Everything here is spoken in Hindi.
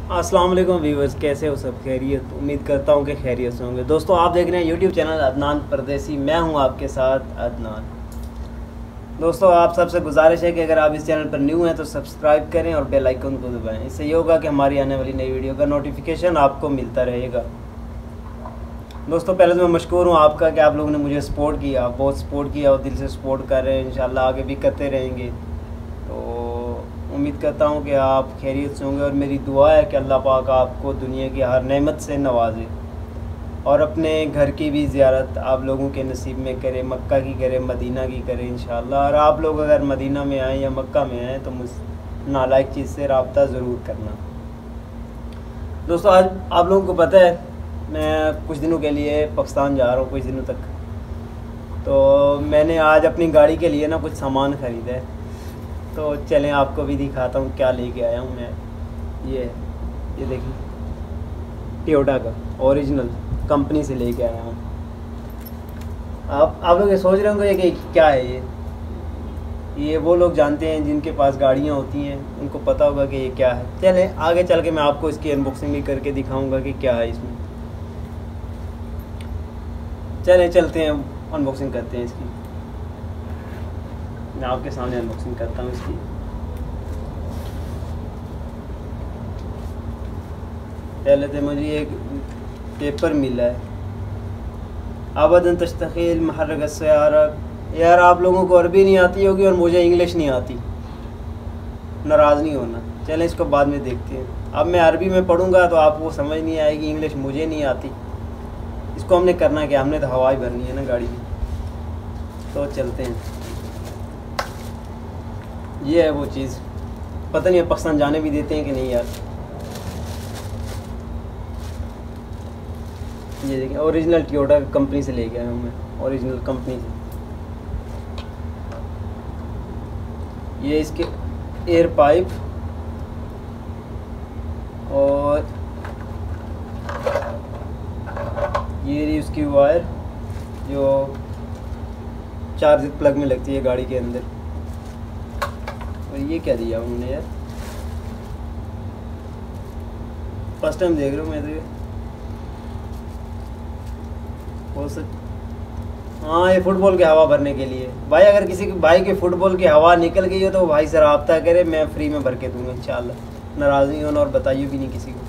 अस्सलाम वालेकुम व्यूअर्स, कैसे हो सब? खैरियत? उम्मीद करता हूँ कि खैरियत से होंगे। दोस्तों, आप देख रहे हैं यूट्यूब चैनल अदनान परदेसी। मैं हूँ आपके साथ अदनान। दोस्तों, आप सबसे गुजारिश है कि अगर आप इस चैनल पर न्यू हैं तो सब्सक्राइब करें और बेल आइकन को दबाएं। इससे ये होगा कि हमारी आने वाली नई वीडियो का नोटिफिकेशन आपको मिलता रहेगा। दोस्तों, पहले तो मैं मशकूर हूँ आपका कि आप लोगों ने मुझे सपोर्ट किया, बहुत सपोर्ट किया और दिल से सपोर्ट कर रहे हैं। इंशाल्लाह आगे भी करते रहेंगे। तो उम्मीद करता हूँ कि आप खैरियत से होंगे और मेरी दुआ है कि अल्लाह पाक आपको दुनिया की हर नेमत से नवाजे और अपने घर की भी ज़ियारत आप लोगों के नसीब में करे, मक्का की करे, मदीना की करे इंशाल्लाह। और आप लोग अगर मदीना में आएँ या मक्का में आएँ तो मुझ नालायक चीज़ से रब्ता ज़रूर करना। दोस्तों, आज आप लोगों को पता है मैं कुछ दिनों के लिए पाकिस्तान जा रहा हूँ, कुछ दिनों तक। तो मैंने आज अपनी गाड़ी के लिए ना कुछ सामान ख़रीदा है, तो चलें आपको भी दिखाता हूँ क्या लेके आया हूँ मैं। ये देखिए, टोयोटा का ओरिजिनल कंपनी से लेके आया हूँ। आप लोग ये सोच रहे होंगे कि क्या है ये वो लोग जानते हैं जिनके पास गाड़ियाँ होती हैं, उनको पता होगा कि ये क्या है। चलें आगे चल के मैं आपको इसकी अनबॉक्सिंग भी करके दिखाऊंगा कि क्या है इसमें। चलें चलते हैं, अनबॉक्सिंग करते हैं इसकी। मैं आपके सामने अनबॉक्सिंग करता हूँ इसकी। पहले तो मुझे एक पेपर मिला है, अबदन तस्तखिल महरक सयारक। यार, आप लोगों को अरबी नहीं आती होगी और मुझे इंग्लिश नहीं आती, नाराज़ नहीं होना। चलें इसको बाद में देखते हैं। अब मैं अरबी में पढ़ूंगा तो आपको समझ नहीं आएगी, इंग्लिश मुझे नहीं आती। इसको हमने करना क्या, हमने तो हवा ही भरनी है ना गाड़ी में। तो चलते हैं। ये है वो चीज़, पता नहीं पाकिस्तान जाने भी देते हैं कि नहीं यार। ये देखिए, ओरिजिनल टोयोटा कंपनी से लेके आया हूँ मैं, ओरिजिनल कंपनी से। ये इसके एयर पाइप और ये रही उसकी वायर जो चार्ज प्लग में लगती है गाड़ी के अंदर। और ये क्या दिया उन्होंने यार, फर्स्ट टाइम देख रहा हूँ मैं तो ये। हाँ, ये फुटबॉल की हवा भरने के लिए। भाई, अगर किसी के भाई के फुटबॉल की हवा निकल गई हो तो भाई से रब्ता करे, मैं फ्री में भर के दूँगा इंशाल्लाह। नाराज़ नहीं होना और बताइए भी नहीं किसी को।